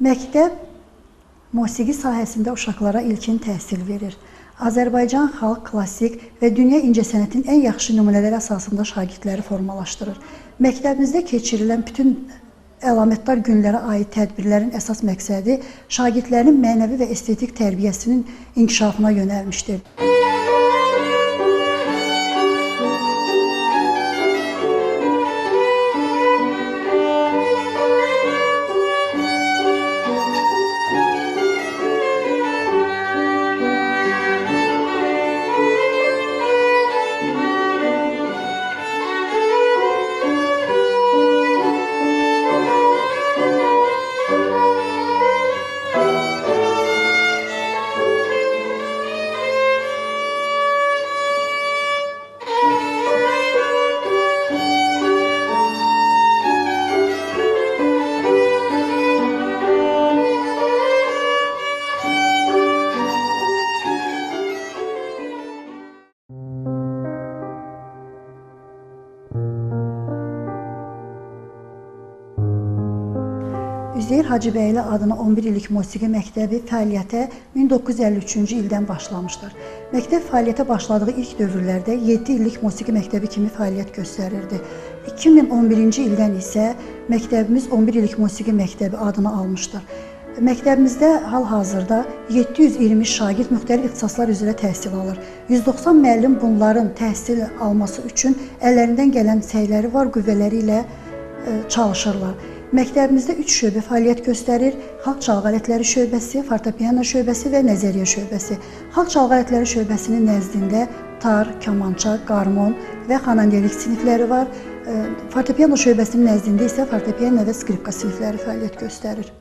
Məktəb musiqi sahəsində uşaqlara ilkin təhsil verir. Azərbaycan xalq, klassik və dünya incəsənətinin ən yaxşı nümunələri əsasında şagirdləri formalaşdırır. Məktəbimizdə keçirilən bütün əlamətdar günlərə aid tədbirlərin əsas məqsədi şagirdlərin mənəvi və estetik tərbiyəsinin inkişafına yönəlmişdir. Üzeyir Hacıbəyli adına 11 illik musiqi məktəbi fəaliyyətə 1953-cü ildən başlamışdır. Məktəb fəaliyyətə başladığı ilk dövrlərdə 7 illik musiqi məktəbi kimi fəaliyyət göstərirdi. 2011-ci ildən isə məktəbimiz 11 illik musiqi məktəbi adını almışdır. Məktəbimizdə hal-hazırda 720 şagird müxtəlif ixtisaslar üzrə təhsil alır. 190 müəllim bunların təhsil alması üçün əllərindən gələn səyləri var qüvvələri ilə çalışırlar. Məktəbimizdə 3 şöbə fəaliyyət göstərir. Xalq çalğı alətləri şöbəsi, fortepiano şöbəsi və nəzəriyyə şöbəsi. Xalq çalğı alətləri şöbəsinin nəzdində tar, kamança, qarmon və xanəndəlik sinifləri var. Fortepiano şöbəsinin nəzdində isə fortepiano və skripka sinifləri fəaliyyət göstərir.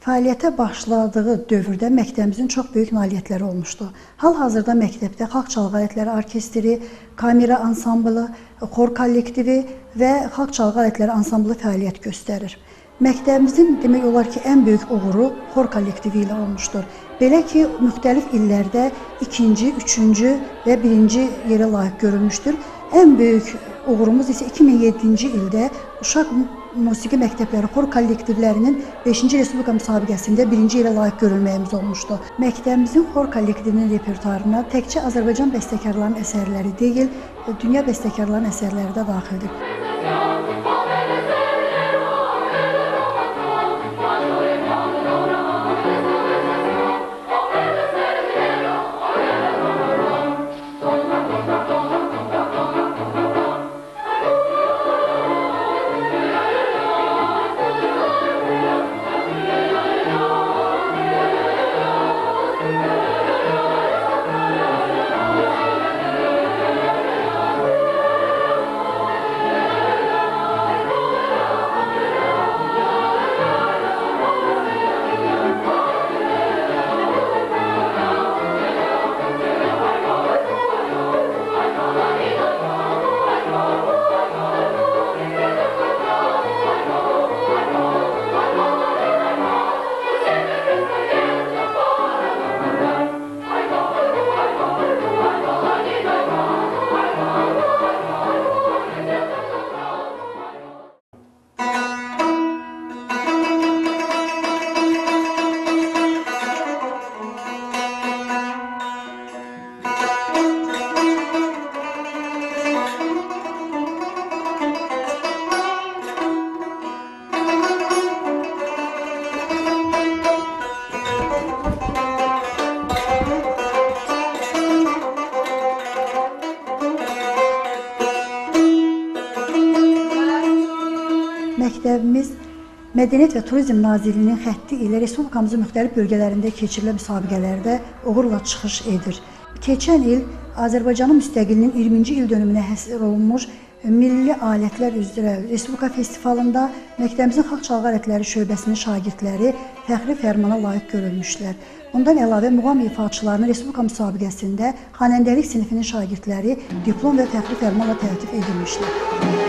Fəaliyyətə başladığı dövrdə məktəbimizin çox böyük nailiyyətləri olmuşdu. Hal-hazırda məktəbdə xalq çalğı alətləri orkestri, kamera ansamblı, xor kollektivi və xalq çalğı alətləri ansamblı fəaliyyət göstərir. Məktəbimizin demək olar ki, ən böyük uğuru xor kollektivi ilə olmuşdur. Belə ki, müxtəlif illərdə 2-ci, 3-cü və 1-ci yerə layiq görülmüşdür. Ən böyük uğurumuz isə 2007-ci ildə uşaq musiqi məktəbləri xor kollektivlərinin 5-ci Respublika müsabiqəsində 1-ci yerə layiq görülməyimiz olmuşdu. Məktəbimizin xor kollektivinin repertuarına təkcə Azərbaycan bəstəkarlarının əsərləri deyil, dünya bəstəkarlarının əsərləri də daxildir. məktəbimiz Mədəniyyət və Turizm Nazirliyinin xətti ilə Respublikamızın müxtəlif bölgələrində keçirilən müsabiqələrdə uğurla çıxış edir. Keçən il Azərbaycanın müstəqilliyinin 20-ci il dönümünə həsr olunmuş Milli Alətlər üzrə Respublika Festivalında məktəbimizin Xalq Çalğı Alətləri şöbəsinin şagirdləri fəxri fərmana layiq görülmüşlər. Bundan əlavə muğam ifaçılarının Respublika müsabiqəsində xanəndəlik sinifinin şagirdləri diplom və fəxri fərmanla təltif edilmişlər.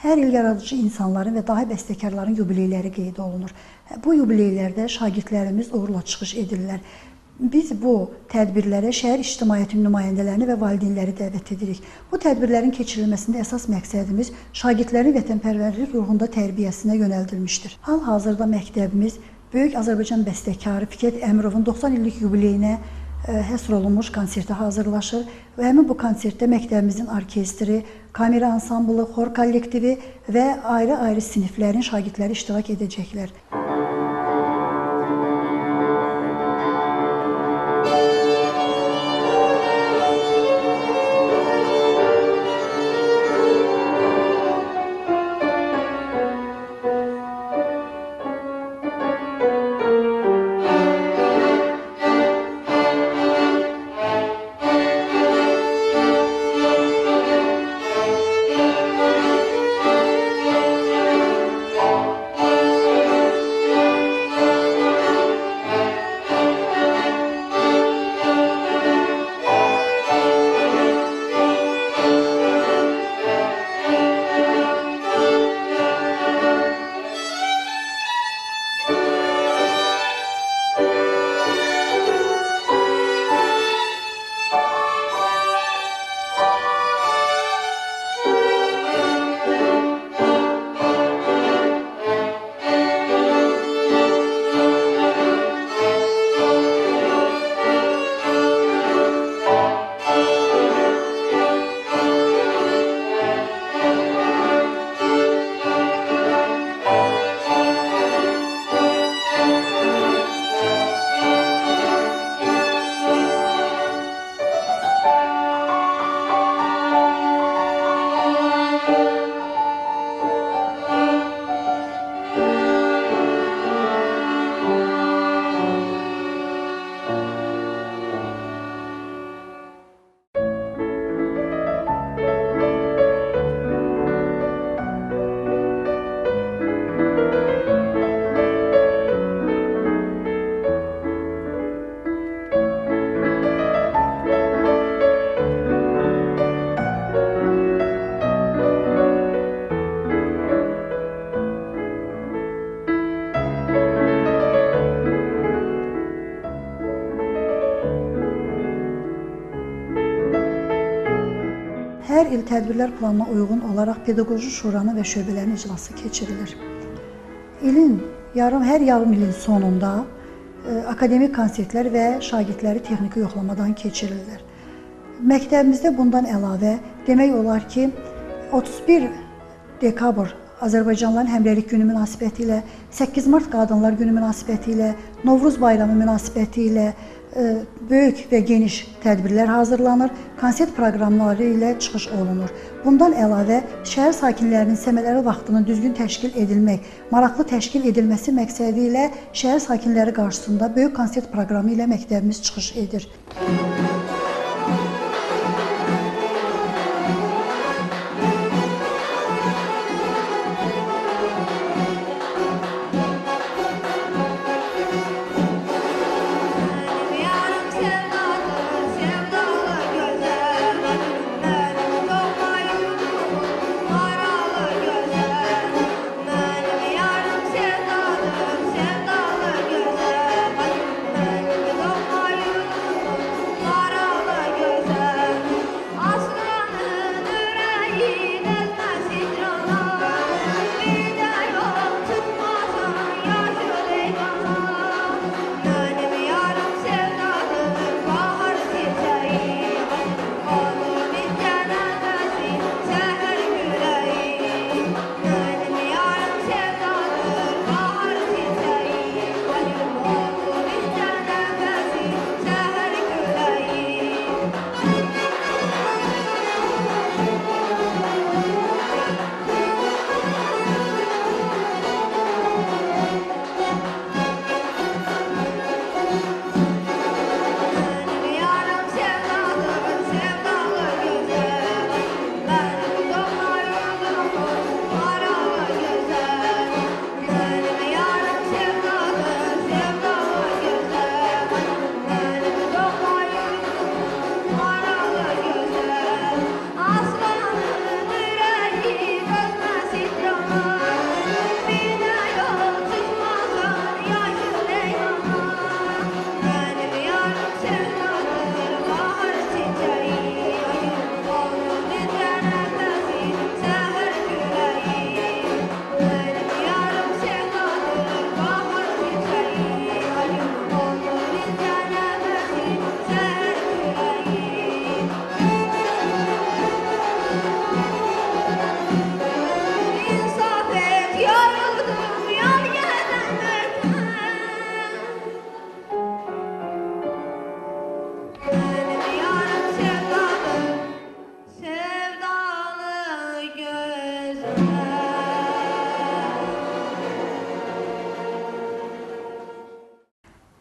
Hər il yaradıcı insanların və dahi bəstəkarların yubileyləri qeyd olunur. Bu yubileylərdə şagirdlərimiz uğurla çıxış edirlər. Biz bu tədbirlərə şəhər ictimaiyyətinin nümayəndələrini və valideynləri dəvət edirik. Bu tədbirlərin keçirilməsində əsas məqsədimiz şagirdlərin vətənpərvərlik ruhunda tərbiyəsinə yönəldilmişdir. Hal-hazırda məktəbimiz Böyük Azərbaycan bəstəkarı Fikret Əmirovun 90 illik yubileyinə həsr olunmuş konsertə hazırlaşır və həmin bu konsertdə məktəbimizin orkestri, kamera ansamblı, xor kollektivi və ayrı-ayrı siniflərin şagirdləri iştirak edəcəklər. Hər il tədbirlər planına uyğun olaraq pedaqoji şuranın və şöbələrin iclası keçirilir. Hər yarım ilin sonunda akademik konsertlər və şagirdləri texniki yoxlamadan keçirirlər. Məktəbimizdə bundan əlavə demək olar ki, 31 dekabr Azərbaycanlıların Həmrəylik Günü münasibəti ilə, 8 mart Qadınlar Günü münasibəti ilə, Novruz Bayramı münasibəti ilə böyük və geniş tədbirlər hazırlanır, konsert proqramları ilə çıxış olunur. Bundan əlavə, şəhər sakinlərinin səmərəli vaxtının düzgün təşkil edilmək, maraqlı təşkil edilməsi məqsədi ilə şəhər sakinləri qarşısında böyük konsert proqramı ilə məktəbimiz çıxış edir.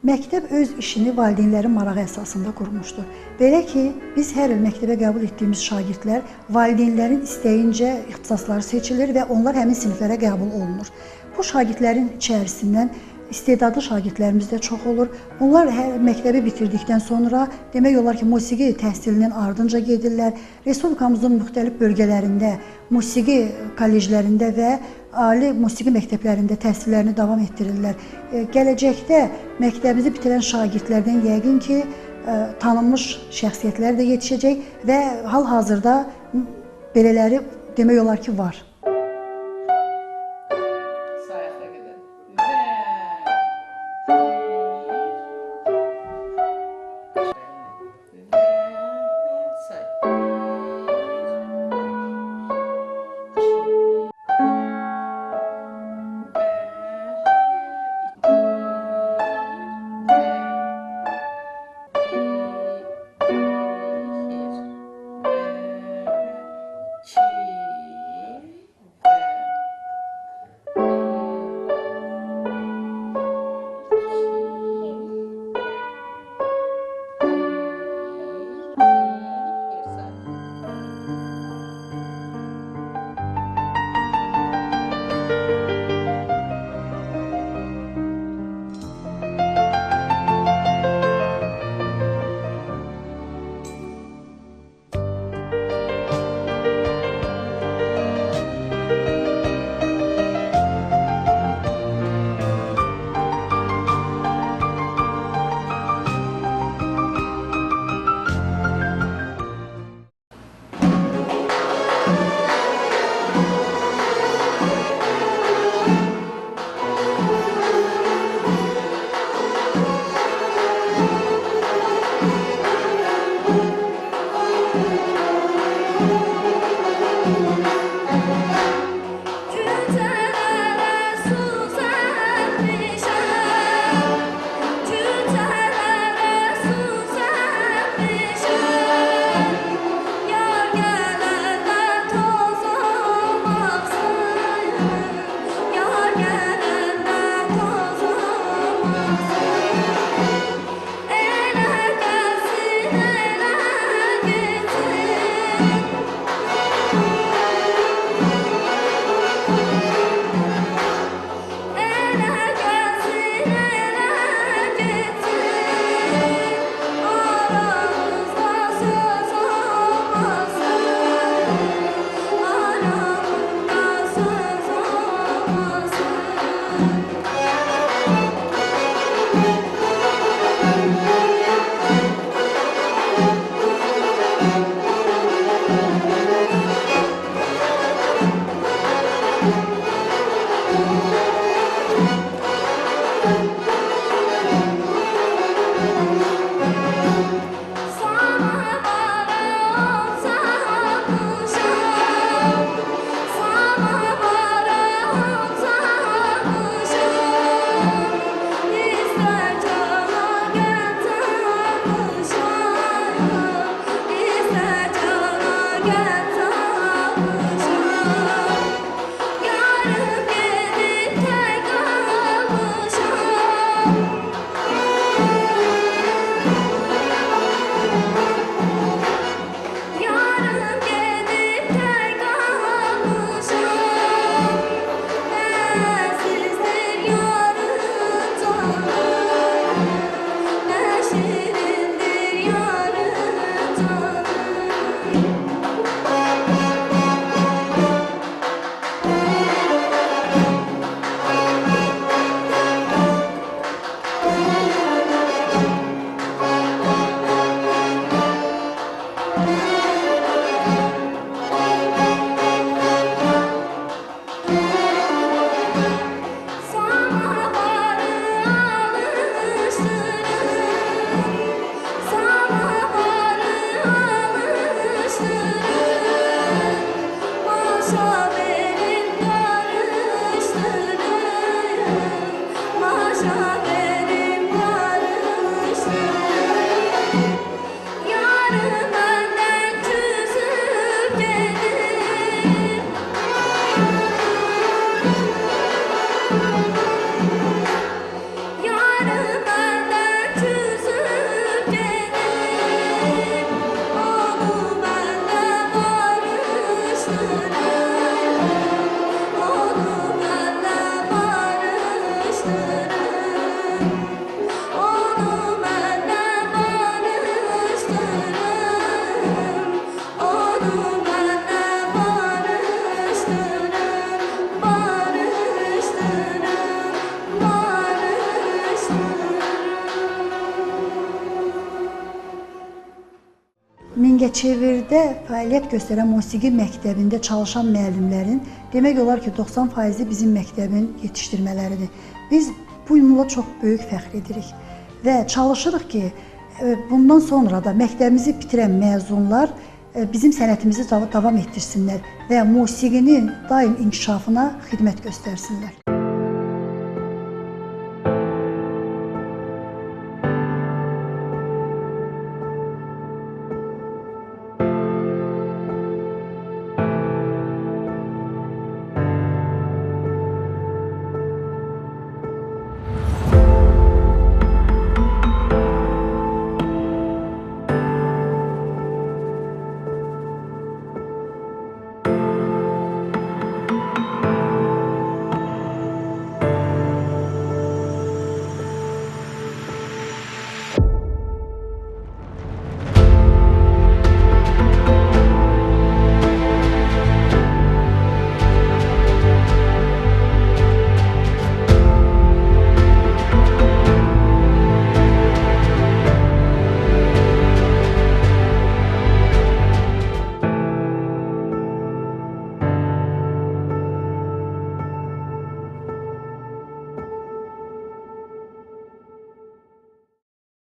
Məktəb öz işini valideynlərin marağı əsasında qurmuşdur. Belə ki, biz hər il məktəbə qəbul etdiyimiz şagirdlər valideynlərin istəyincə ixtisasları seçilir və onlar həmin siniflərə qəbul olunur. Bu şagirdlərin içərisindən istedadlı şagirdlərimiz də çox olur. Bunlar hər məktəbi bitirdikdən sonra demək olar ki, musiqi təhsilinin ardınca gedirlər. Respublikamızın müxtəlif bölgələrində, musiqi kolleclərində və ali musiqi məktəblərində təhsillərini davam etdirirlər. Gələcəkdə məktəbimizi bitirən şagirdlərdən yəqin ki, tanınmış şəxsiyyətlər də yetişəcək və hal-hazırda belələri demək olar ki, var. Mingəçevirdə fəaliyyət göstərən musiqi məktəbində çalışan müəllimlərin demək olar ki, 90% bizim məktəbin yetişdirmələridir. Biz bununla çox böyük fəxr edirik və çalışırıq ki, bundan sonra da məktəbimizi bitirən məzunlar bizim sənətimizi davam etdirsinlər və musiqinin daim inkişafına xidmət göstərsinlər.